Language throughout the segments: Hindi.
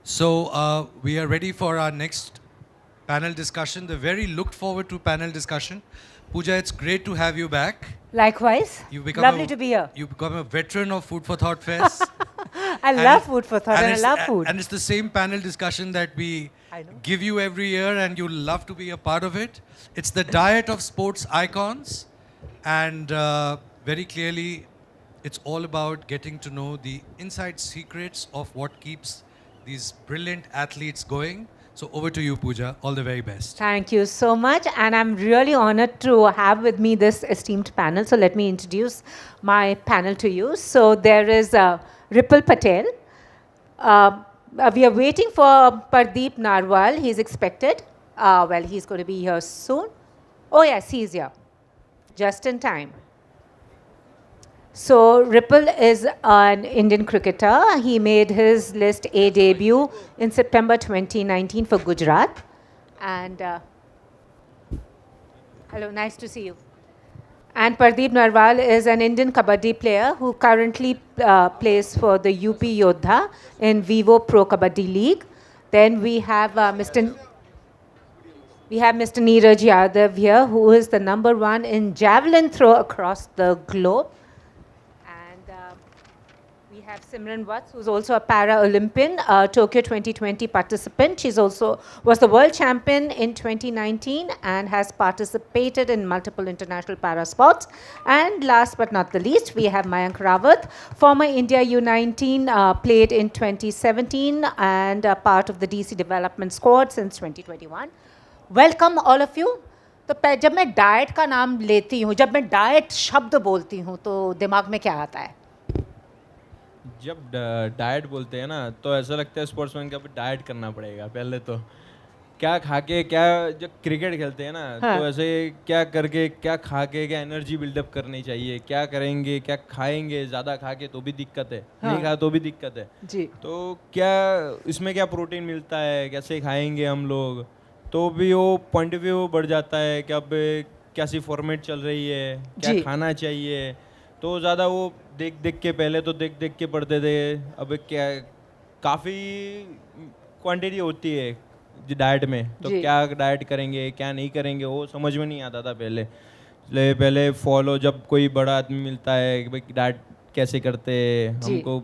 So we are ready for our next panel discussion, the very looked forward to panel discussion. Pooja, it's great to have you back. Likewise. You've become Lovely to be here. You've become a veteran of Food for Thought Fest. I love food for thought and I it's- love food. And it's the same panel discussion that we I know. give you every year, and you love to be a part of it. It's the diet of sports icons, and very clearly, it's all about getting to know the inside secrets of what keeps these brilliant athletes going. So over to you, Pooja. All the very best. Thank you so much. And I'm really honored to have with me this esteemed panel. So let me introduce my panel to you. So there is Ripple Patel. We are waiting for Pardeep Narwal. He's expected. Well, he's going to be here soon. Oh, yes, he's here. Just in time. So Ripple is an Indian cricketer. He made his List A debut in September 2019 for Gujarat. And hello, nice to see you. And Pardeep Narwal is an Indian kabaddi player who currently plays for the UP Yodha in Vivo Pro Kabaddi League. Then we have Mr. Neeraj Yadav here, who is the #1 in javelin throw across the globe. And we have Simran Watts, who's also a Para-Olympian, Tokyo 2020 participant. She's also was the world champion in 2019 and has participated in multiple international para sports. And last but not the least, we have Mayank Rawat, former India U19, played in 2017 and part of the DC development squad since 2021. Welcome all of you. तो जब मैं डाइट का नाम लेती हूँ, जब मैं डाइट शब्द बोलती हूँ, तो दिमाग में क्या आता है? जब डाइट बोलते हैं ना तो ऐसा लगता है स्पोर्ट्समैन का डाइट करना पड़ेगा पहले तो. क्या खा के, क्या जब क्रिकेट खेलते हैं ना हाँ. तो ऐसे क्या करके, क्या खा के, क्या एनर्जी बिल्डअप करनी चाहिए, क्या करेंगे, क्या खाएंगे, ज़्यादा खा के तो भी दिक्कत है, हाँ. नहीं खा तो भी दिक्कत है जी. तो क्या इसमें क्या प्रोटीन मिलता है, कैसे खाएंगे हम लोग, तो भी वो पॉइंट ऑफ व्यू बढ़ जाता है कि अब कैसी फॉर्मेट चल रही है, क्या जी. खाना चाहिए. तो ज़्यादा वो देख देख के, पहले तो देख देख के पढ़ते थे. अब क्या काफ़ी क्वांटिटी होती है डाइट में, तो जी. क्या डाइट करेंगे, क्या नहीं करेंगे, वो समझ में नहीं आता था पहले. इसलिए पहले फॉलो, जब कोई बड़ा आदमी मिलता है कि भाई डाइट कैसे करते हैं, जी. हमको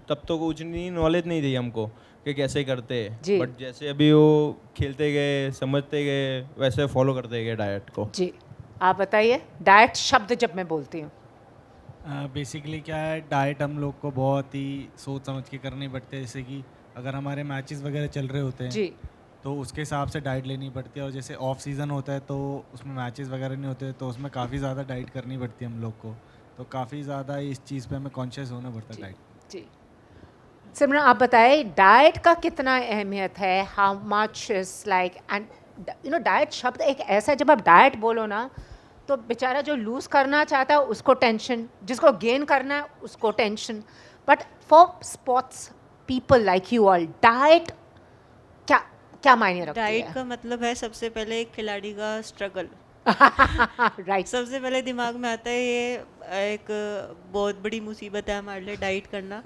तब तो कुछ नहीं, नॉलेज नहीं थी हमको कि कैसे करते जी. हैं. बट जैसे अभी वो खेलते गए, समझते गए, वैसे फॉलो करते गए डाइट को. जी, आप बताइए डाइट शब्द जब मैं बोलती हूँ. बेसिकली क्या है, डाइट हम लोग को बहुत ही सोच समझ के करनी पड़ती है. जैसे कि अगर हमारे मैचेस वगैरह चल रहे होते हैं जी. तो उसके हिसाब से डाइट लेनी पड़ती है. और जैसे ऑफ सीज़न होता है तो उसमें मैचेस वगैरह नहीं होते, तो उसमें काफ़ी ज़्यादा डाइट करनी पड़ती है हम लोग को. तो काफ़ी ज़्यादा इस चीज़ पे हमें कॉन्शियस होना पड़ता है डाइट. जी. सिमरन, आप बताइए डाइट का कितना अहमियत है? How much is like, and you know diet शब्द एक ऐसा, जब आप डाइट बोलो ना तो बेचारा जो लूज़ करना चाहता है उसको टेंशन, जिसको गेन करना है उसको tension. But for sports people like you all, diet क्या क्या मायने रखती डाइट का मतलब है सबसे पहले एक खिलाड़ी का स्ट्रगल. राइट. सबसे पहले दिमाग में आता है ये एक बहुत बड़ी मुसीबत है हमारे लिए डाइट करना.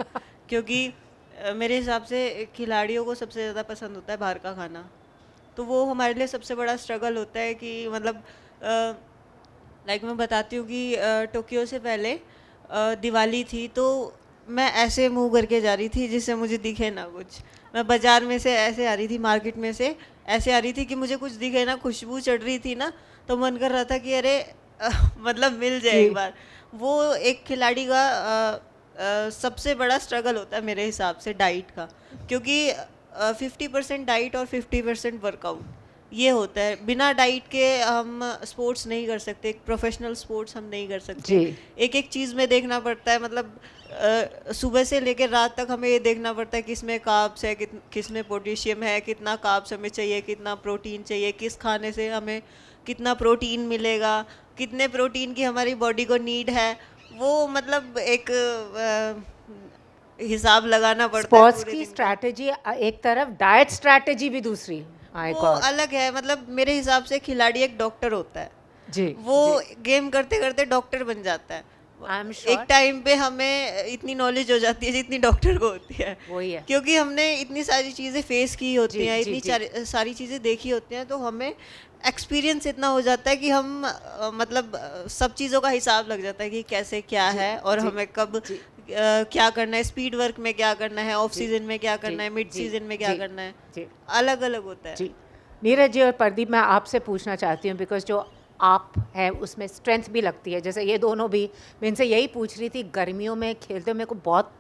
क्योंकि मेरे हिसाब से खिलाड़ियों को सबसे ज़्यादा पसंद होता है बाहर का खाना. तो वो हमारे लिए सबसे बड़ा स्ट्रगल होता है कि मतलब लाइक मैं बताती हूँ कि टोक्यो से पहले दिवाली थी तो मैं ऐसे मुंह करके जा रही थी जिससे मुझे दिखे ना कुछ. मैं बाज़ार में से ऐसे आ रही थी, मार्केट में से ऐसे आ रही थी कि मुझे कुछ दिखे ना. खुशबू चढ़ रही थी ना तो मन कर रहा था कि अरे मतलब मिल जाए एक बार. वो एक खिलाड़ी का सबसे बड़ा स्ट्रगल होता है मेरे हिसाब से डाइट का. क्योंकि 50% डाइट और 50% वर्कआउट ये होता है. बिना डाइट के हम स्पोर्ट्स नहीं कर सकते, एक प्रोफेशनल स्पोर्ट्स हम नहीं कर सकते. जी. एक एक चीज़ में देखना पड़ता है. मतलब सुबह से लेकर रात तक हमें ये देखना पड़ता है किस में कार्ब्स है, किस में पोटेशियम है, कितना कार्ब्स हमें चाहिए, कितना प्रोटीन चाहिए, किस खाने से हमें कितना प्रोटीन मिलेगा, कितने प्रोटीन की हमारी बॉडी को नीड है. वो मतलब एक हिसाब लगाना पड़ता है. स्पोर्ट्स पूरे की दिन का. स्ट्रैटेजी एक तरफ, डाइट स्ट्रैटेजी भी दूसरी. वो अलग है. मतलब मेरे हिसाब से खिलाड़ी एक डॉक्टर होता है. जी. वो गेम करते करते डॉक्टर बन जाता है. I'm sure. एक टाइम पे हमें इतनी नॉलेज हो जाती है जितनी डॉक्टर को होती है, वही है। क्योंकि हमने इतनी सारी चीज़ें फेस की होती जी, हैं, जी, इतनी सारी चीज़ें देखी होती हैं, तो हमें एक्सपीरियंस इतना हो जाता है कि हम मतलब सब चीज़ों का हिसाब लग जाता है कि कैसे क्या है और जी, हमें कब जी। क्या करना है, स्पीड वर्क में क्या करना है, ऑफ जी, सीजन में क्या जी, करना है, मिड जी, सीजन में क्या जी, करना है, जी। अलग अलग होता है। जी, नीरज जी और प्रदीप, मैं आपसे पूछना चाहती हूँ बिकॉज जो आप हैं उसमें स्ट्रेंथ भी लगती है, जैसे ये दोनों भी, मैं इनसे यही पूछ रही थी, गर्मियों में खेलते हुए मेरे को बहुत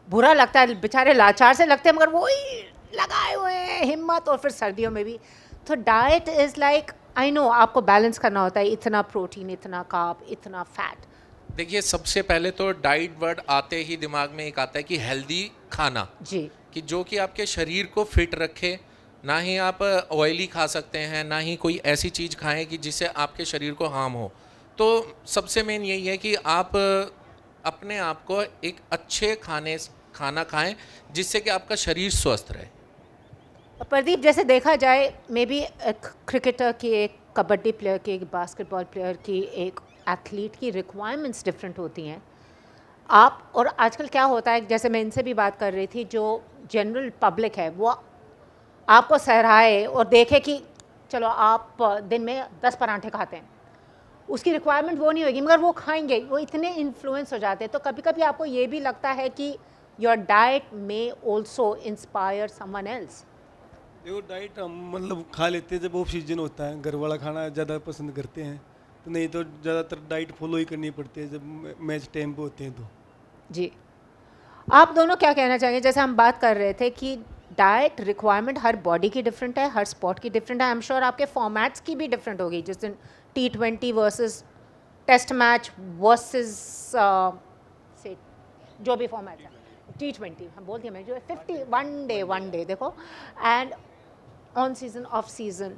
बुरा लगता है, बेचारे लाचार से लगते हैं, मगर वही लगाए हुए हैं हिम्मत, और फिर सर्दियों में भी। तो diet is like, I know आपको बैलेंस करना होता है, इतना प्रोटीन, इतना कार्ब, इतना फैट। देखिए, सबसे पहले तो डाइट वर्ड आते ही दिमाग में एक आता है कि हेल्दी खाना, जी कि जो कि आपके शरीर को फिट रखे। ना ही आप ऑयली खा सकते हैं, ना ही कोई ऐसी चीज़ खाएं कि जिससे आपके शरीर को हार्म हो। तो सबसे मेन यही है कि आप अपने आप को एक अच्छे खाना खाएं जिससे कि आपका शरीर स्वस्थ रहे। प्रदीप, जैसे देखा जाए, मे बी एक क्रिकेटर की, एक कबड्डी प्लेयर की, एक बास्केटबॉल प्लेयर की, एक एथलीट की रिक्वायरमेंट्स डिफरेंट होती हैं। आप, और आजकल क्या होता है, जैसे मैं इनसे भी बात कर रही थी, जो जनरल पब्लिक है वो आपको सराहे और देखे कि चलो आप दिन में 10 पराठे खाते हैं, उसकी रिक्वायरमेंट वो नहीं होगी, मगर वो खाएंगे, वो इतने इन्फ्लुएंस हो जाते हैं। तो कभी कभी आपको ये भी लगता है कि your diet may also inspire someone else. देखो, डाइट हम मतलब खा लेते हैं जब ऑफ सीजन होता है, घर वाला खाना ज़्यादा पसंद करते हैं, तो नहीं तो ज़्यादातर डाइट फॉलो ही करनी पड़ती है जब मैच टाइम पे होते हैं तो। जी, आप दोनों क्या कहना चाहेंगे? जैसे हम बात कर रहे थे कि डाइट रिक्वायरमेंट हर बॉडी की डिफरेंट है, हर स्पोर्ट की डिफरेंट है। आई एम श्योर आपके फॉर्मेट्स की भी डिफरेंट होगी, जिस दिन T20 versus test match versus से जो भी फॉर्मेट है, T20 हम बोलते हैं, मैं जो 50 वन डे देखो, and on season, off season.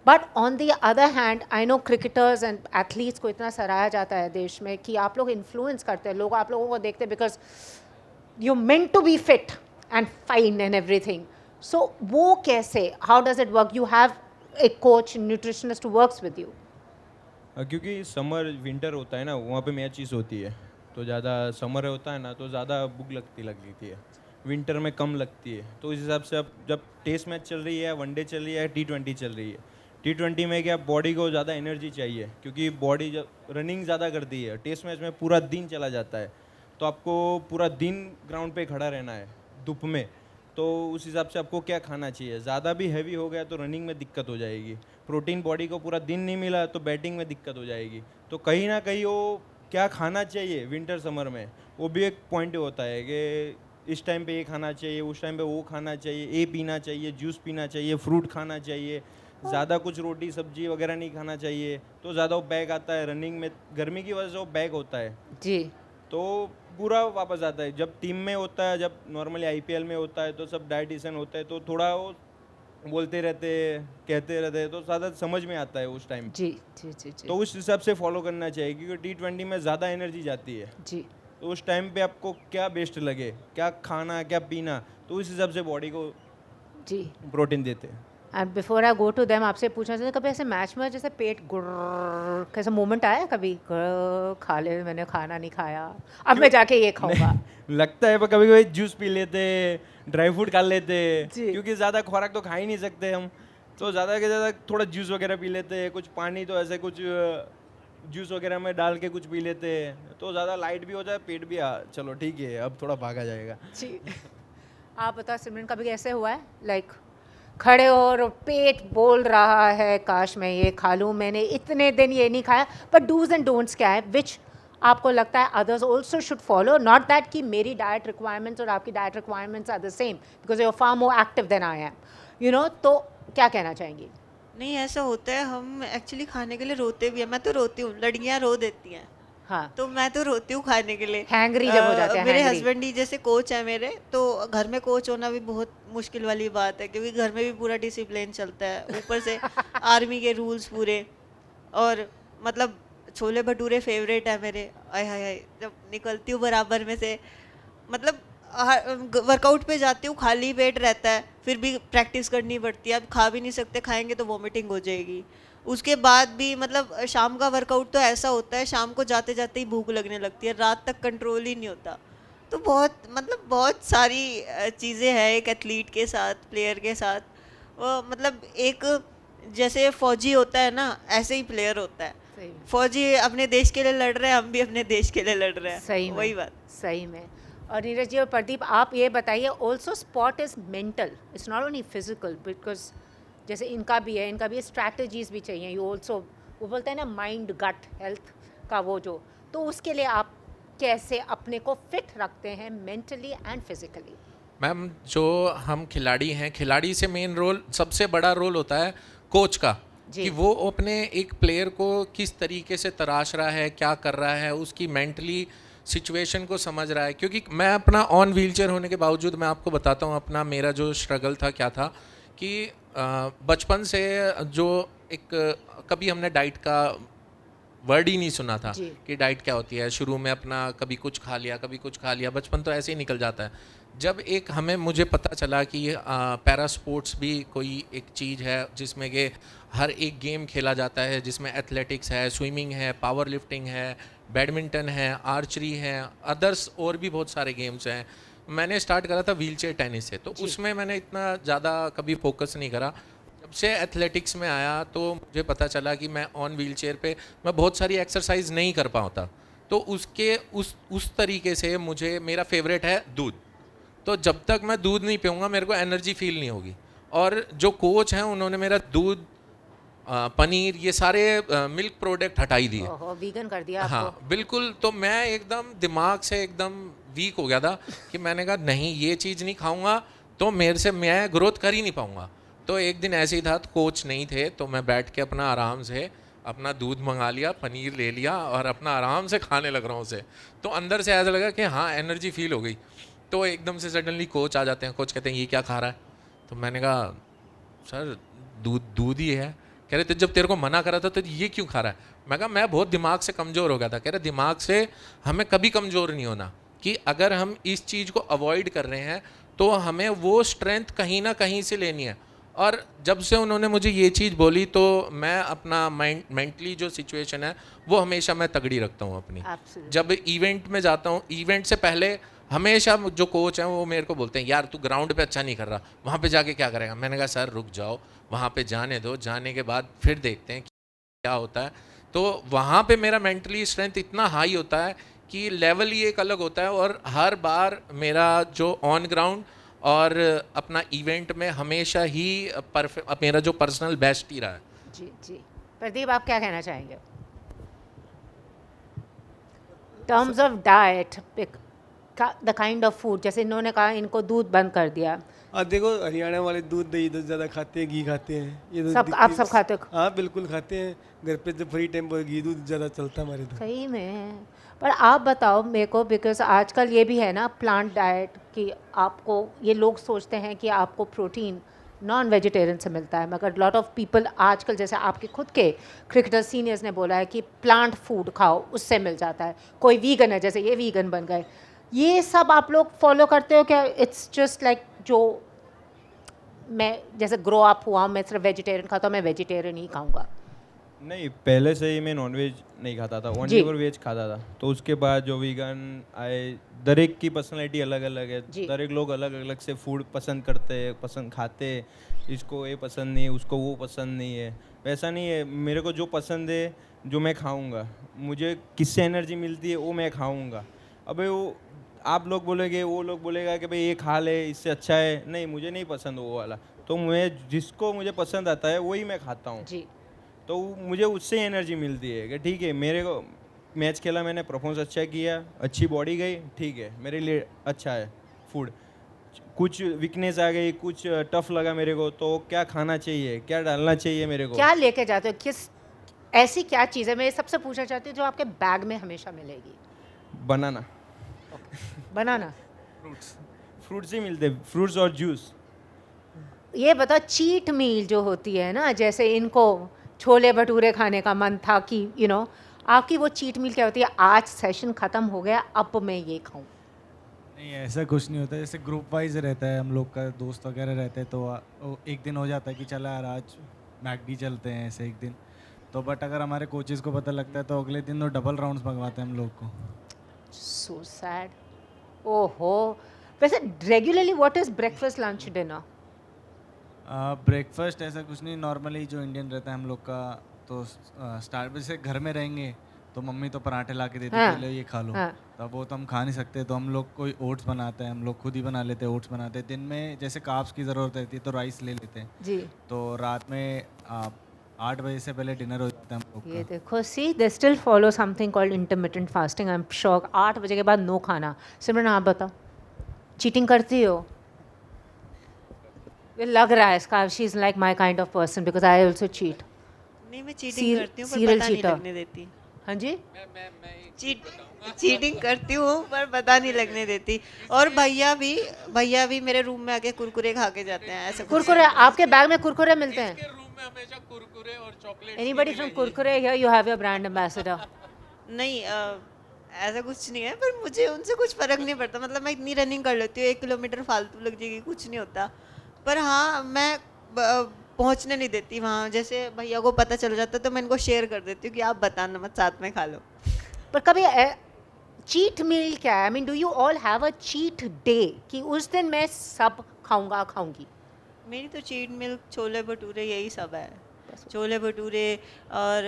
But on the other hand, I know cricketers and athletes को इतना सराहा जाता है देश में कि आप लोग इन्फ्लुएंस करते हैं, लोग आप लोगों को देखते हैं because you meant to be fit and fine and everything. So वो कैसे, how does it work? You have a coach, nutritionist who works with you. क्योंकि समर विंटर होता है ना, वहाँ पे मैचेस होती है, तो ज़्यादा समर होता है ना तो ज़्यादा भूख लगती है, विंटर में कम लगती है। तो इस हिसाब से अब जब टेस्ट मैच चल रही है, वनडे चल रही है, T20 चल रही है, T20 में क्या बॉडी को ज़्यादा एनर्जी चाहिए, क्योंकि बॉडी जब रनिंग ज़्यादा करती है, टेस्ट मैच में पूरा दिन चला जाता है, तो आपको पूरा दिन ग्राउंड पे खड़ा रहना है धूप में, तो उस हिसाब से आपको क्या खाना चाहिए। ज़्यादा भी हैवी हो गया तो रनिंग में दिक्कत हो जाएगी, प्रोटीन बॉडी को पूरा दिन नहीं मिला तो बैटिंग में दिक्कत हो जाएगी। तो कहीं ना कहीं वो क्या खाना चाहिए विंटर समर में, वो भी एक पॉइंट होता है कि इस टाइम पे ये खाना चाहिए, उस टाइम पे वो खाना चाहिए, ये पीना चाहिए, जूस पीना चाहिए, फ्रूट खाना चाहिए, ज़्यादा कुछ रोटी सब्जी वगैरह नहीं खाना चाहिए। तो ज़्यादा वो बैग आता है रनिंग में, गर्मी की वजह से वो बैग होता है, जी, तो पूरा वापस आता है। जब टीम में होता है, जब नॉर्मली IPL में होता है तो सब डाइटिशियन होते हैं, तो थोड़ा वो बोलते रहते हैं, कहते रहते हैं, तो ज़्यादा समझ में आता है उस टाइम। जी, जी, जी, जी, तो उस हिसाब से फॉलो करना चाहिए, क्योंकि T20 में ज़्यादा एनर्जी जाती है, जी। तो उस टाइम पे आपको क्या बेस्ट लगे, क्या खाना क्या पीना, तो उस हिसाब से बॉडी को जी। प्रोटीन देते हैं। And before I go to them, आपसे पूछना चाहिए, कभी ऐसे मैच में जैसे पेट गुर्र कैसा मोमेंट आया कभी, गुर्र, खा ले, मैंने खाना नहीं खाया, अब मैं जाके ये खाऊंगा? लगता है पर कभी कभी जूस पी लेते, ड्राई फ्रूट खा लेते, जी। क्योंकि ज़्यादा खुराक तो खा ही नहीं सकते हम, तो ज़्यादा के ज़्यादा थोड़ा जूस वगैरह पी लेते हैं, कुछ पानी तो ऐसे कुछ जूस वगैरह में डाल के कुछ पी लेते हैं, तो ज़्यादा लाइट भी हो जाए, पेट भी चलो ठीक है अब थोड़ा भागा जाएगा। जी। आप बताओ सिमरन, कभी ऐसे हुआ है लाइक खड़े हो और पेट बोल रहा है काश मैं ये खा लूँ, मैंने इतने दिन ये नहीं खाया, पर डूज एंड डोंट्स क्या है विच आपको लगता है others also should follow, not that कि मेरी डाइट रिक्वायरमेंट्स और आपकी diet requirements are the same because you are far more active than I am, you know, तो क्या कहना चाहेंगी? नहीं, ऐसा होता है, हम एक्चुअली खाने के लिए रोते भी हैं, मैं तो रोती हूँ, लड़कियाँ रो देती हैं, हाँ, तो मैं तो रोती हूँ खाने के लिए। हैंग्री जब हो जाते हैं, मेरे हैंग्री। हस्बैंड ही जैसे कोच है मेरे, तो घर में कोच होना भी बहुत मुश्किल वाली बात है, क्योंकि घर में भी पूरा डिसिप्लिन चलता है, ऊपर से आर्मी के रूल्स पूरे, और मतलब छोले भटूरे फेवरेट है मेरे, आय हाय हाय, जब निकलती हूँ बराबर में से, मतलब वर्कआउट पे जाती हूँ खाली पेट रहता है, फिर भी प्रैक्टिस करनी पड़ती है, अब खा भी नहीं सकते, खाएंगे तो वॉमिटिंग हो जाएगी, उसके बाद भी मतलब शाम का वर्कआउट तो ऐसा होता है, शाम को जाते जाते ही भूख लगने लगती है, रात तक कंट्रोल ही नहीं होता। तो बहुत मतलब बहुत सारी चीज़ें हैं एक एथलीट के साथ, प्लेयर के साथ। वो मतलब एक जैसे फौजी होता है ना, ऐसे ही प्लेयर होता है। सही में। फौजी अपने देश के लिए लड़ रहे हैं, हम भी अपने देश के लिए लड़ रहे हैं, सही में, वही बात। सही में। और नीरज जी और प्रदीप, आप ये बताइए, also sport is mental, it's not only physical, because जैसे इनका भी है स्ट्रैटेजीज भी चाहिए। यू ऑल्सो, वो बोलते हैं ना माइंड गट हेल्थ का वो जो, तो उसके लिए आप कैसे अपने को फिट रखते हैं मेंटली एंड फिजिकली? मैम, जो हम खिलाड़ी हैं, खिलाड़ी से मेन रोल, सबसे बड़ा रोल होता है कोच का, जी। कि वो अपने एक प्लेयर को किस तरीके से तराश रहा है, क्या कर रहा है, उसकी मेंटली सिचुएशन को समझ रहा है। क्योंकि मैं अपना ऑन व्हीलचेयर होने के बावजूद, मैं आपको बताता हूँ अपना मेरा जो स्ट्रगल था क्या था, कि बचपन से जो एक कभी हमने डाइट का वर्ड ही नहीं सुना था जी। कि डाइट क्या होती है। शुरू में अपना कभी कुछ खा लिया, कभी कुछ खा लिया, बचपन तो ऐसे ही निकल जाता है। जब एक मुझे पता चला कि पैरा स्पोर्ट्स भी कोई एक चीज़ है जिसमें कि हर एक गेम खेला जाता है, जिसमें एथलेटिक्स है, स्विमिंग है, पावर लिफ्टिंग है, बैडमिंटन है, आर्चरी है, अदर्स और भी बहुत सारे गेम्स हैं। मैंने स्टार्ट करा था व्हीलचेयर टेनिस से, तो उसमें मैंने इतना ज़्यादा कभी फोकस नहीं करा। जब से एथलेटिक्स में आया तो मुझे पता चला कि मैं ऑन व्हीलचेयर पे मैं बहुत सारी एक्सरसाइज नहीं कर पाता। तो उसके उस तरीके से मुझे, मेरा फेवरेट है दूध। तो जब तक मैं दूध नहीं पीऊँगा मेरे को एनर्जी फील नहीं होगी। और जो कोच हैं उन्होंने मेरा दूध, पनीर, ये सारे मिल्क प्रोडक्ट हटाई दिए। ओहो, वीगन कर दिया आपको। हाँ बिल्कुल। तो मैं एकदम दिमाग से एकदम वीक हो गया था कि मैंने कहा नहीं, ये चीज़ नहीं खाऊंगा तो मेरे से मैं ग्रोथ कर ही नहीं पाऊंगा। तो एक दिन ऐसे ही था, तो कोच नहीं थे, तो मैं बैठ के अपना आराम से अपना दूध मंगा लिया, पनीर ले लिया और अपना आराम से खाने लग रहा हूँ उसे। तो अंदर से ऐसा लगा कि हाँ एनर्जी फील हो गई। तो एकदम से सडनली कोच आ जाते हैं, कोच कहते हैं ये क्या खा रहा है? तो मैंने कहा सर दूध ही है। कह रहे थे जब तेरे को मना करा था तो ये क्यों खा रहा है? मैं कहा मैं बहुत दिमाग से कमज़ोर हो गया था। कह रहे दिमाग से हमें कभी कमज़ोर नहीं होना, कि अगर हम इस चीज़ को अवॉइड कर रहे हैं तो हमें वो स्ट्रेंथ कहीं ना कहीं से लेनी है। और जब से उन्होंने मुझे ये चीज़ बोली तो मैं अपना मेंटली जो सिचुएशन है वो हमेशा मैं तगड़ी रखता हूँ अपनी। Absolutely. जब इवेंट में जाता हूँ, इवेंट से पहले हमेशा जो कोच हैं वो मेरे को बोलते हैं यार तू ग्राउंड पे अच्छा नहीं कर रहा, वहाँ पे जाके क्या करेगा? मैंने कहा सर रुक जाओ, वहाँ पे जाने दो, जाने के बाद फिर देखते हैं क्या होता है। तो वहाँ पे मेरा मेंटली स्ट्रेंथ इतना हाई होता है कि लेवल ही एक अलग होता है। और हर बार मेरा जो ऑन ग्राउंड और अपना इवेंट में हमेशा ही मेरा जो पर्सनल बेस्ट ही रहा है। जी जी। प्रदीप, आप क्या कहना चाहेंगे terms of diet, the kind of food? जैसे इन्होंने कहा इनको दूध बंद कर दिया। देखो हरियाणा वाले दूध दही तो ज़्यादा खाते हैं, घी खाते हैं। ये तो सब आप सब खाते हो? हाँ बिल्कुल खाते हैं। घर पे जब फ्री टाइम पर घी दूध ज़्यादा चलता है हमारे तो। सही में। पर आप बताओ मेरे को, बिकॉज आजकल ये भी है ना प्लांट डाइट, कि आपको ये लोग सोचते हैं कि आपको प्रोटीन नॉन वेजिटेरियन से मिलता है, मगर लॉट ऑफ पीपल आजकल, जैसे आपके खुद के क्रिकेटर सीनियर्स ने बोला है कि प्लांट फूड खाओ उससे मिल जाता है। कोई वीगन है, जैसे ये वीगन बन गए। ये सब आप लोग फॉलो करते हो क्या? इट्स जस्ट लाइक जो मैं जैसे ग्रो अप हुआ, मैं सिर्फ वेजिटेरियन खाता हूँ, मैं वेजिटेरियन ही खाऊंगा। नहीं, पहले से ही मैं नॉनवेज नहीं खाता था, ओनली और वेज खाता था। तो उसके बाद जो वीगन आए, दरेक की पर्सनालिटी अलग अलग है, दरेक लोग अलग अलग से फूड पसंद करते हैं, पसंद खाते हैं। इसको ये पसंद नहीं है, उसको वो पसंद नहीं है। वैसा नहीं है, मेरे को जो पसंद है जो मैं खाऊंगा, मुझे किससे एनर्जी मिलती है वो मैं खाऊंगा। अबे वो आप लोग बोलेंगे, वो लोग बोलेगा कि भाई ये खा ले इससे अच्छा है, नहीं मुझे नहीं पसंद वो वाला। तो मैं जिसको मुझे पसंद आता है वही मैं खाता हूँ। जी। तो मुझे उससे एनर्जी मिलती है कि ठीक है मेरे को मैच खेला, मैंने परफॉर्मेंस अच्छा किया, अच्छी बॉडी गई, ठीक है मेरे लिए अच्छा है फूड। कुछ वीकनेस आ गई, कुछ टफ लगा मेरे को, तो क्या खाना चाहिए, क्या डालना चाहिए मेरे को। क्या लेके जाते हो? किस ऐसी क्या चीज़ है, मैं सबसे पूछना चाहती हूँ, जो आपके बैग में हमेशा मिलेगी? बनाना। बनाना। फ्रूट्स ही मिलते, फ्रूट्स और जूस। ये बताओ, चीट मील जो होती है ना, जैसे इनको छोले भटूरे खाने का मन था कि आपकी वो चीट मील क्या होती है? आज सेशन ख़त्म हो गया, अब मैं ये खाऊं। नहीं, ऐसा कुछ नहीं होता। जैसे ग्रुप वाइज रहता है, हम लोग का दोस्त वगैरह रहते हैं, तो एक दिन हो जाता है कि चला यार आज मैकडी चलते हैं, ऐसे एक दिन। तो बट अगर हमारे कोचेज़ को पता लगता है तो अगले दिन वो डबल राउंड्स मंगवाते हैं हम लोग को। So sad. ओहो। वैसे regularly what is breakfast lunch dinner? Breakfast ऐसा कुछ नहीं, नॉर्मली जो इंडियन रहता है हम लोग का, तो स्टार्ट जैसे घर में रहेंगे तो मम्मी तो पराठे ला के देती है हाँ, कि लो ये खा लो। हाँ। तब वो तो हम खा नहीं सकते, तो हम लोग कोई ओट्स बनाते हैं, हम लोग खुद ही बना लेते हैं, ओट्स बनाते हैं। दिन में जैसे कार्ब्स की ज़रूरत रहती है तो राइस ले लेते हैं। जी। तो रात में 8 बजे से पहले डिनर हो जाता है हम लोग ये का। देखो, see they still follow something called intermittent fasting. I am sure 8 बजे के बाद नो खाना। सिमरन आप बताओ, चीटिंग करती हो? ये लग रहा है इसका, she is like my kind of person because I also cheat. नहीं, मैं चीटिंग करती हूँ पर serial पता नहीं cheater. लगने देती। हाँ जी। चीटिंग करती हूँ पर पता नहीं लगने देती। और भैया भी मेरे रूम में आके कुरकुरे खा के जाते हैं, ऐसा कुछ। कुरकुरे आपके बैग में कुरकुरे मिलते हैं? रूम में हमेशा कुरकुरे और chocolate. Anybody from Kurkure here? You have your brand ambassador. नहीं, ऐसा कुछ नहीं है, पर मुझे उनसे कुछ फ़र्क नहीं पड़ता। मतलब मैं इतनी रनिंग कर लेती हूँ, 1 किलोमीटर फालतू लग जाएगी, कुछ नहीं होता। पर हाँ, मैं पहुँचने नहीं देती वहाँ। जैसे भैया को पता चल जाता है तो मैं इनको शेयर कर देती हूँ कि आप बताना मत, साथ में खा लो। पर कभी चीट मील क्या है? I mean do you all have a cheat day कि उस दिन मैं सब खाऊंगी? मेरी तो चीट मिल्क, छोले भटूरे, यही सब है। छोले भटूरे और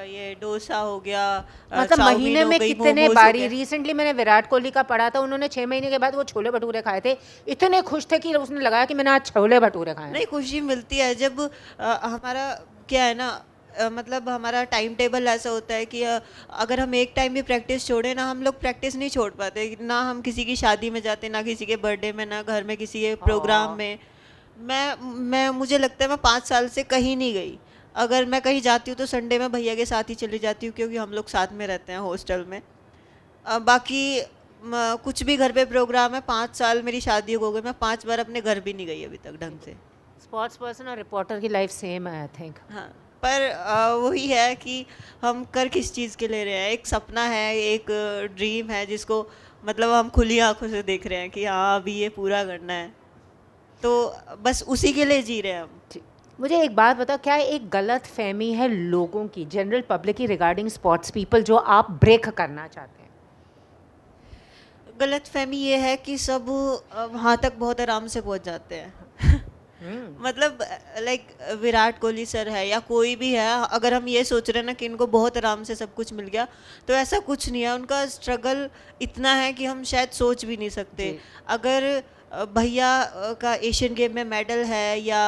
ये डोसा हो गया, मतलब चाउमीन महीने हो में गई, कितने मोमोज हो बारी? गए। रिसेंटली मैंने विराट कोहली का पढ़ा था, उन्होंने 6 महीने के बाद वो छोले भटूरे खाए थे, इतने खुश थे कि उसने लगाया कि मैंने आज छोले भटूरे खाए। नहीं, खुशी मिलती है जब हमारा क्या है ना, मतलब हमारा टाइम टेबल ऐसा होता है कि अगर हम एक टाइम भी प्रैक्टिस छोड़े ना, हम लोग प्रैक्टिस नहीं छोड़ पाते ना। हम किसी की शादी में जाते, ना किसी के बर्थडे में, ना घर में किसी के प्रोग्राम में। मैं मुझे लगता है मैं 5 साल से कहीं नहीं गई। अगर मैं कहीं जाती हूँ तो संडे में भैया के साथ ही चली जाती हूँ, क्योंकि हम लोग साथ में रहते हैं हॉस्टल में। बाकी कुछ भी घर पे प्रोग्राम है, 5 साल मेरी शादी हो गई, मैं 5 बार अपने घर भी नहीं गई अभी तक ढंग से। स्पोर्ट्स पर्सन और रिपोर्टर की लाइफ सेम है आई थिंक। हाँ, पर वही है कि हम कर किस चीज़ के ले रहे हैं। एक सपना है, एक ड्रीम है जिसको मतलब हम खुली आंखों से देख रहे हैं कि हाँ अभी ये पूरा करना है, तो बस उसी के लिए जी रहे हैं हम। मुझे एक बात बताओ, क्या एक गलत फहमी है लोगों की, जनरल पब्लिक की, रिगार्डिंग स्पोर्ट्स पीपल, जो आप ब्रेक करना चाहते हैं? गलत फहमी ये है कि सब वहाँ तक बहुत आराम से पहुँच जाते हैं। मतलब लाइक विराट कोहली सर है या कोई भी है, अगर हम ये सोच रहे हैं ना कि इनको बहुत आराम से सब कुछ मिल गया, तो ऐसा कुछ नहीं है। उनका स्ट्रगल इतना है कि हम शायद सोच भी नहीं सकते। अगर भैया का एशियन गेम में मेडल है या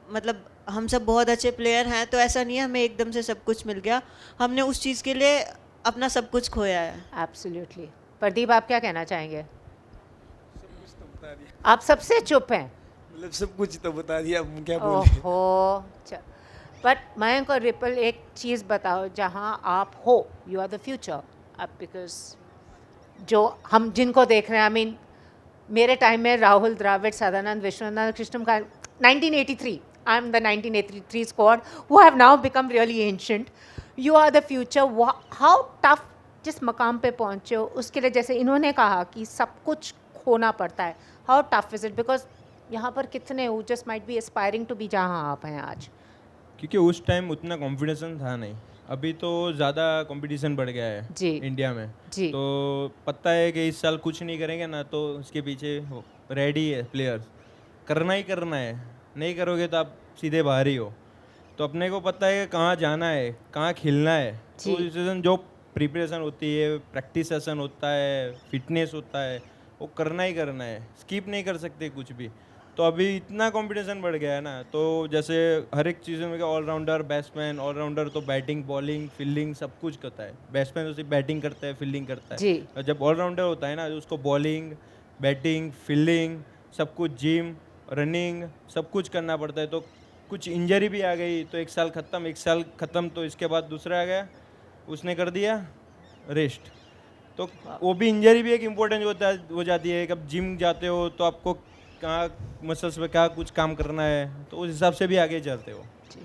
मतलब हम सब बहुत अच्छे प्लेयर हैं, तो ऐसा नहीं है हमें एकदम से सब कुछ मिल गया। हमने उस चीज़ के लिए अपना सब कुछ खोया है। एब्सोल्युटली। प्रदीप आप क्या कहना चाहेंगे? आप सबसे चुप हैं। मतलब सब कुछ तो बता दिया, अब क्या बोले। ओहो। बट मयंक और रिपल, एक चीज़ बताओ, जहाँ आप हो, यू आर द फ्यूचर। अब बिकॉज जो हम जिनको देख रहे हैं, आई मीन मेरे टाइम में राहुल द्रविड़, सदानंद, विश्वनाथ कृष्णन का 1983, I am the 1983 squad who have now become really ancient. You are the future. How tough, जिस मकाम पे पहुँचे हो उसके लिए, जैसे इन्होंने कहा कि सब कुछ खोना पड़ता है, how tough is it? Because यहाँ पर कितने who just might be aspiring to be जहाँ आप हैं आज। क्योंकि उस टाइम उतना कॉम्पिटिशन था नहीं, अभी तो ज़्यादा कंपटीशन बढ़ गया है जी। इंडिया में। जी। तो पता है कि इस साल कुछ नहीं करेंगे ना, तो उसके पीछे रेडी है प्लेयर्स, करना ही करना है, नहीं करोगे तो आप सीधे बाहर ही हो। तो अपने को पता है कि कहाँ जाना है, कहाँ खेलना है। जी। तो इस सीजन जो प्रिपरेशन होती है, प्रैक्टिस सेशन होता है, फिटनेस होता है, वो करना ही करना है, स्किप नहीं कर सकते कुछ भी। तो अभी इतना कंपटीशन बढ़ गया है ना, तो जैसे हर एक चीज़ में ऑलराउंडर, बैट्समैन, ऑलराउंडर तो बैटिंग, बॉलिंग, फील्डिंग सब कुछ करता है। बैट्समैन तो सिर्फ बैटिंग करता है, फील्डिंग करता है। जी। और जब ऑलराउंडर होता है ना, तो उसको बॉलिंग, बैटिंग, फील्डिंग सब कुछ, जिम, रनिंग सब कुछ करना पड़ता है। तो कुछ इंजरी भी आ गई तो एक साल ख़त्म, तो इसके बाद दूसरा आ गया, उसने कर दिया रेस्ट। तो वो भी इंजरी भी एक इम्पोर्टेंट हो जाती है। जब जिम जाते हो तो आपको कहाँ मसल्स पे क्या कुछ काम करना है, तो उस हिसाब से भी आगे चलते हो। जी।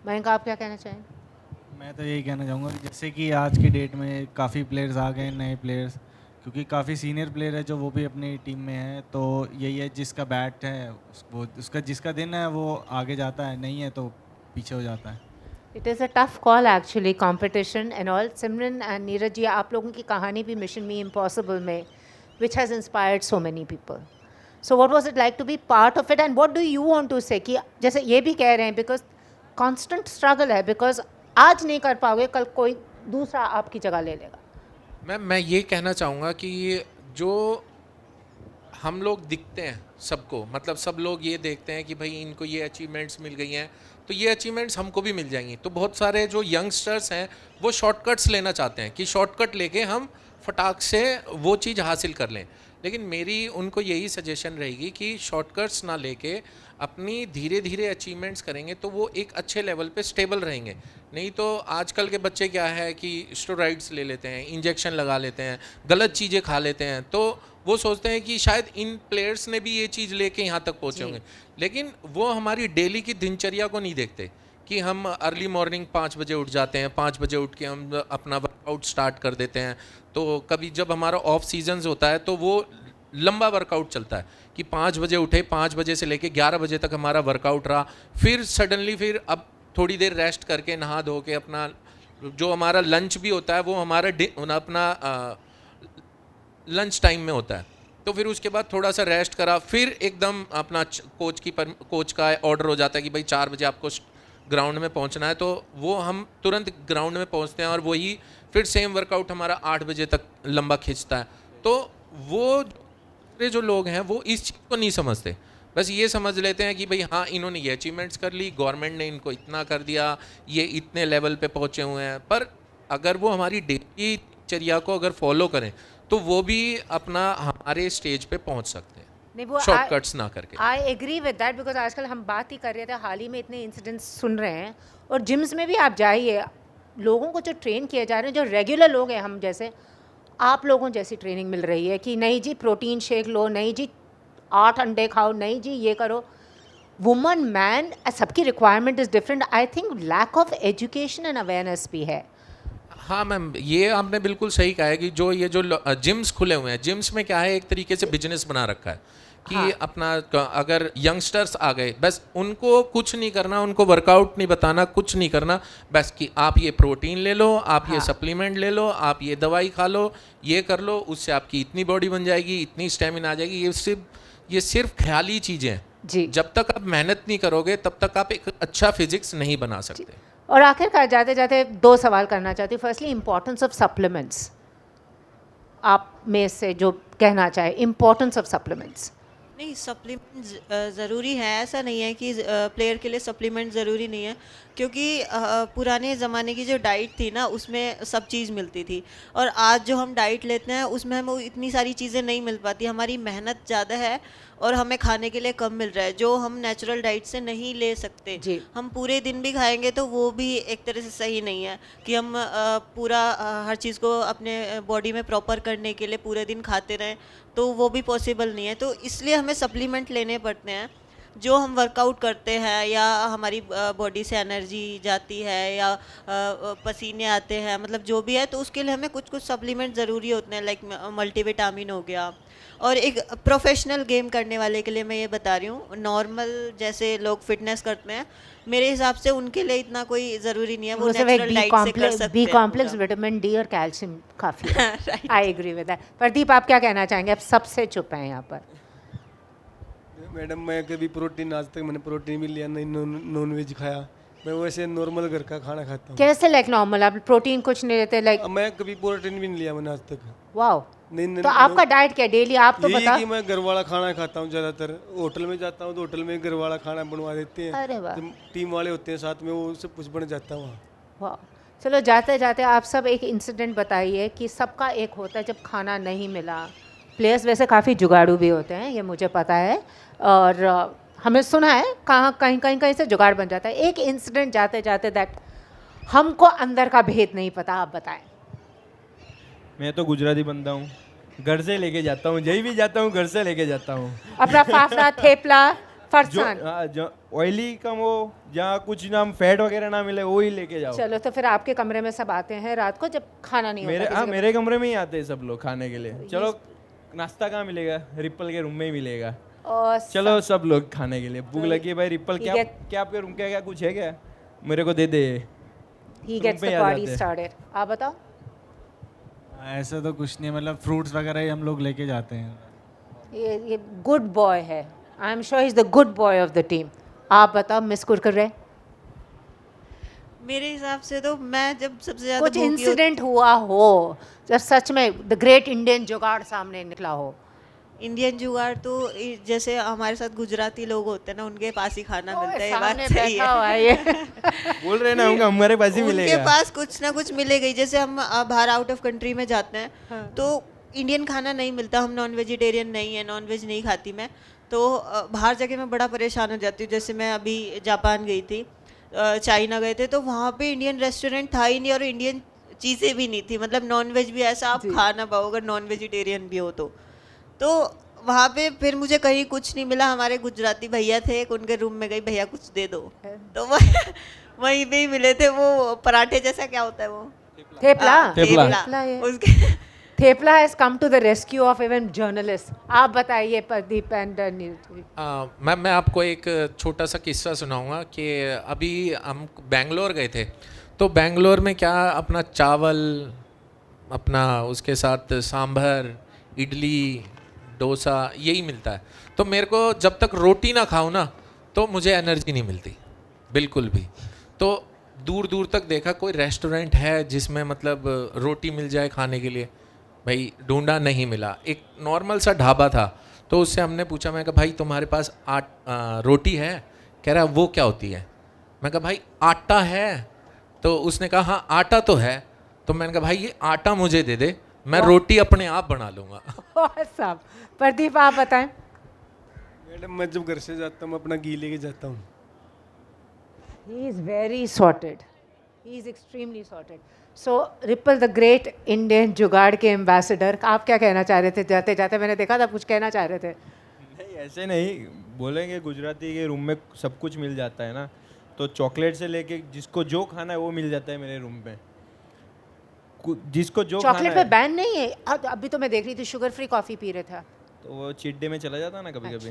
मयंक आप क्या कहना चाहेंगे? मैं तो यही कहना चाहूँगा कि जैसे कि आज की डेट में काफ़ी प्लेयर्स आ गए, नए प्लेयर्स, क्योंकि काफ़ी सीनियर प्लेयर है जो वो भी अपनी टीम में है। तो यही है, जिसका बैट है वो जिसका दिन है वो आगे जाता है, नहीं है तो पीछे हो जाता है। It is a tough call actually, competition and all. Simran and Neeraj ji, आप लोगों की कहानी भी Mission Me Impossible में, which has inspired so many people. So what was it like to be part of it, and what do you want to say? कि जैसे ये भी कह रहे हैं because constant struggle है, because आज नहीं कर पाओगे कल कोई दूसरा आपकी जगह ले लेगा. मैं ये कहना चाहूँगा कि जो हम लोग दिखते हैं सबको, मतलब सब लोग ये देखते हैं कि भाई इनको ये अचीवमेंट्स मिल गई हैं तो ये अचीवमेंट्स हमको भी मिल जाएंगी। तो बहुत सारे जो यंगस्टर्स हैं वो शॉर्टकट्स लेना चाहते हैं कि शॉर्टकट लेके हम फटाक से वो चीज़ हासिल कर लें। लेकिन मेरी उनको यही सजेशन रहेगी कि शॉर्टकट्स ना लेके अपनी धीरे धीरे अचीवमेंट्स करेंगे तो वो एक अच्छे लेवल पे स्टेबल रहेंगे। नहीं तो आजकल के बच्चे क्या है कि स्टेरॉइड्स ले लेते हैं, इंजेक्शन लगा लेते हैं, गलत चीज़ें खा लेते हैं, तो वो सोचते हैं कि शायद इन प्लेयर्स ने भी ये चीज़ लेके यहाँ तक पहुँचे होंगे। लेकिन वो हमारी डेली की दिनचर्या को नहीं देखते कि हम अर्ली मॉर्निंग 5 बजे उठ जाते हैं, 5 बजे उठ के हम अपना वर्कआउट स्टार्ट कर देते हैं। तो कभी जब हमारा ऑफ सीजन्स होता है तो वो लंबा वर्कआउट चलता है कि 5 बजे उठे, 5 बजे से लेके 11 बजे तक हमारा वर्कआउट रहा, फिर सडनली फिर अब थोड़ी देर रेस्ट करके नहा धो के अपना जो हमारा लंच भी होता है वो हमारा अपना लंच टाइम में होता है, तो फिर उसके बाद थोड़ा सा रेस्ट करा, फिर एकदम अपना कोच का ऑर्डर हो जाता है कि भाई 4 बजे आपको ग्राउंड में पहुंचना है, तो वो हम तुरंत ग्राउंड में पहुंचते हैं और वही फिर सेम वर्कआउट हमारा 8 बजे तक लंबा खींचता है। तो वो जो लोग हैं वो इस चीज़ को नहीं समझते, बस ये समझ लेते हैं कि भाई हाँ इन्होंने ये अचीवमेंट्स कर ली, गवर्नमेंट ने इनको इतना कर दिया, ये इतने लेवल पे पहुँचे हुए हैं। पर अगर वो हमारी डेली दिनचर्या को अगर फॉलो करें तो वो भी अपना हमारे स्टेज पे पहुंच सकते हैं, नहीं वो शॉर्टकट्स ना करके। I agree with that, because आजकल हम बात ही कर रहे थे, हाल ही में इतने इंसिडेंट्स सुन रहे हैं, और जिम्स में भी आप जाइए, लोगों को जो ट्रेन किए जा रहे हैं, जो रेगुलर लोग हैं हम जैसे, आप लोगों जैसी ट्रेनिंग मिल रही है कि नहीं जी प्रोटीन शेक लो, नहीं जी 8 अंडे खाओ, नहीं जी ये करो। वुमन मैन सबकी requirement is different. I think lack of education and awareness भी है। हाँ मैम, ये आपने बिल्कुल सही कहा है कि जो ये जो जिम्स खुले हुए हैं, जिम्स में क्या है एक तरीके से बिजनेस बना रखा है कि हाँ। अपना अगर यंगस्टर्स आ गए, बस उनको कुछ नहीं करना, उनको वर्कआउट नहीं बताना, कुछ नहीं करना, बस कि आप ये प्रोटीन ले लो, आप ये हाँ। सप्लीमेंट ले लो, आप ये दवाई खा लो, ये कर लो, उससे आपकी इतनी बॉडी बन जाएगी, इतनी स्टेमिना आ जाएगी। ये सिर्फ ख्याली चीज़ें हैं जी। जब तक आप मेहनत नहीं करोगे तब तक आप एक अच्छा फिजिक्स नहीं बना सकते। और आखिरकार जाते जाते 2 सवाल करना चाहती हूँ। फर्स्टली इम्पोर्टेंस ऑफ सप्लीमेंट्स, आप में से जो कहना चाहे इम्पोर्टेंस ऑफ सप्लीमेंट्स। नहीं, सप्लीमेंट ज़रूरी है, ऐसा नहीं है कि प्लेयर के लिए सप्लीमेंट ज़रूरी नहीं है, क्योंकि पुराने ज़माने की जो डाइट थी ना उसमें सब चीज़ मिलती थी, और आज जो हम डाइट लेते हैं उसमें हमें इतनी सारी चीज़ें नहीं मिल पाती। हमारी मेहनत ज़्यादा है और हमें खाने के लिए कम मिल रहा है, जो हम नेचुरल डाइट से नहीं ले सकते। जी। हम पूरे दिन भी खाएंगे तो वो भी एक तरह से सही नहीं है कि हम पूरा हर चीज़ को अपने बॉडी में प्रॉपर करने के लिए पूरे दिन खाते रहें, तो वो भी पॉसिबल नहीं है। तो इसलिए हमें सप्लीमेंट लेने पड़ते हैं। जो हम वर्कआउट करते हैं या हमारी बॉडी से एनर्जी जाती है या पसीने आते हैं, मतलब जो भी है, तो उसके लिए हमें कुछ कुछ सप्लीमेंट ज़रूरी होते हैं, लाइक मल्टीविटामिन हो गया। और एक प्रोफेशनल गेम करने वाले के लिए मैं ये बता रही हूँ, नॉर्मल जैसे लोग फिटनेस करते हैं, मेरे हिसाब से उनके लिए इतना कोई ज़रूरी नहीं है, वो नेचुरल डाइट से कर सकते बी हैं। कॉम्प्लेक्स, विटामिन डी और कैल्शियम काफ़ी है। I agree with that. Pradeep, आप क्या कहना चाहेंगे? आप सबसे चुप हैं यहाँ पर। मैडम मैं कभी प्रोटीन, आज तक मैंने प्रोटीन भी लिया नहीं, नॉन वेज खाया, मैं वैसे नॉर्मल घर का खाना खाता हूँ। कैसे लाइक नॉर्मल, आप प्रोटीन कुछ नहीं लेते लाइक? अब मैं कभी प्रोटीन भी नहीं लिया मैंने आज तक। वाओ। नहीं, तो आपका डाइट क्या डेली, आप तो यही बता। कि मैं घर वाला खाना खाता हूँ ज़्यादातर। होटल में जाता हूँ तो होटल में घर वाला खाना बनवा देते हैं। अरे वाह। जब टीम वाले होते हैं साथ में, वो सब कुछ बन जाता है वहाँ। वाह। चलो जाते जाते आप सब एक इंसिडेंट बताइए कि सबका एक होता है जब खाना नहीं मिला। प्लेयर्स वैसे काफ़ी जुगाड़ू भी होते हैं, ये मुझे पता है, और हमें सुना है कहीं से जुगाड़ बन जाता है। एक इंसिडेंट जाते जाते दैट हमको अंदर का भेद नहीं पता, आप बताएं। मैं तो गुजराती बंदा हूँ, घर से लेके जाता हूँ, जहीं भी जाता हूँ घर से लेके जाता हूँ। अपना फाफड़ा, थेपला, फरसान। जो ऑयली कम हो, जहाँ कुछ नाम फैट वगैरह ना मिले, वो ही लेके जाओ। चलो, तो फिर आपके कमरे में सब आते हैं रात को जब खाना नहीं होता? किसी मेरे कमरे में ही आते हैं सब लोग खाने के लिए। चलो नाश्ता कहाँ मिलेगा? रिपल के रूम में ही मिलेगा। और चलो सब लोग खाने के लिए, भूख लगी है भाई, रिपल क्या ठीक है। क्या आपके रूम का क्या कुछ है क्या? मेरे को दे दे, He रूम gets पे the ही आ party जाते हैं। started. आप बताओ? ऐसा तो कुछ नहीं है, मतलब फ्रूट्स वगैरह ही हम लोग लेके जाते हैं। ये good boy है. I'm sure he's the good boy of the team. आप बताओ मिस कुरकुरे? मेरे हिसाब से तो मैं जब सबसे ज़्यादा कुछ भूखी होती इंसिडेंट हुआ हो जब सच में द ग्रेट इंडियन जुगाड़ सामने निकला हो? इंडियन जुगाड़ तो जैसे हमारे साथ गुजराती लोग होते हैं ना, उनके पास ही खाना मिलता है, ये बात सामने सही बैठा हुआ है। है ये। बोल रहे ना हम हमारे पास ही उनके मिलेगा। पास कुछ ना कुछ मिलेगा ही। जैसे हम बाहर आउट ऑफ कंट्री में जाते हैं तो इंडियन खाना नहीं मिलता, हम नॉन वेजिटेरियन नहीं है, नॉन वेज नहीं खाती मैं, तो बाहर जाके मैं बड़ा परेशान हो जाती हूँ। जैसे मैं अभी जापान गई थी, चाइना गए थे, तो वहाँ पे इंडियन रेस्टोरेंट था ही नहीं और इंडियन चीज़ें भी नहीं थी, मतलब नॉन वेज भी ऐसा आप खा ना पाओ अगर नॉन वेजिटेरियन भी हो तो वहाँ पे फिर मुझे कहीं कुछ नहीं मिला। हमारे गुजराती भैया थे, एक उनके रूम में गई, भैया कुछ दे दो, तो वहीं पे ही मिले थे वो पराठे जैसा, क्या होता है वो, थेपला? थेपला। थेपला ये। उसके thepla has come to the rescue of even journalists. आप बताइए प्रदीप एंड मैम मैं आपको एक छोटा सा किस्सा सुनाऊंगा कि अभी हम बेंगलोर गए थे, तो बेंगलोर में क्या अपना चावल, अपना उसके साथ सांभर, इडली, डोसा यही मिलता है। तो मेरे को जब तक रोटी ना खाऊं ना तो मुझे एनर्जी नहीं मिलती बिल्कुल भी। तो दूर दूर तक देखा कोई रेस्टोरेंट है जिसमें मतलब रोटी मिल जाए खाने के लिए, भाई ढूंढा, नहीं मिला। एक नॉर्मल सा ढाबा था, तो उससे हमने पूछा, मैं कहा भाई तुम्हारे पास रोटी है? कह रहा वो क्या होती है? मैं कहा भाई आटा है? तो उसने कहा हाँ आटा तो है। तो मैंने कहा भाई ये आटा मुझे दे दे, मैं रोटी अपने आप बना लूँगा। सब। प्रदीप आप बताएं। मैडम मैं जब घर से जाता हूँ, मैं अपना घी लेके जाता हूँ। He is very sorted. He is extremely sorted. So, Ripple, the great Indian जुगाड़ के एम्बेसडर, आप क्या कहना चाह रहे थे? जाते जाते मैंने देखा था कुछ कहना चाह रहे थे। नहीं ऐसे नहीं बोलेंगे, गुजराती के रूम में सब कुछ मिल जाता है ना, तो चॉकलेट से लेके जिसको जो खाना है वो मिल जाता है मेरे रूम में। जिसको जो चॉकलेट खाना पे बैन नहीं है? अभी तो मैं देख रही थी शुगर फ्री कॉफी पी रहे थे। तो वो चीट डे में चला जाता है ना कभी कभी।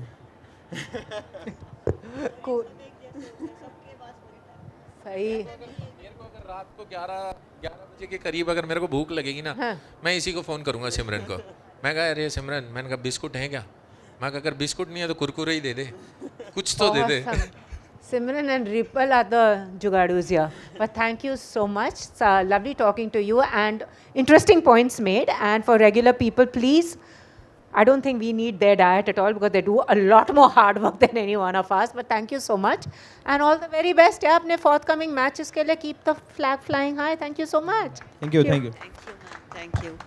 सही। मेरे को अगर रात को 11 बजे के करीब अगर मेरे को भूख लगेगी ना, मैं इसी को फ़ोन करूंगा, सिमरन को। मैं कहा अरे सिमरन, मैंने कहा बिस्कुट हैं क्या? मैं कहा अगर बिस्कुट नहीं है तो कुरकुरे ही दे दे, कुछ तो दे दे। Awesome. Simran and Ripple are the jugadus here. But thank you so much. It's lovely talking to you and interesting points made. And for regular people, please, I don't think we need their diet at all because they do a lot more hard work than any one of us. But thank you so much. And all the very best. Yeah, अपने forthcoming matches के लिए keep the flag flying high. Thank you so much. Thank you. Thank you ma'am, thank you.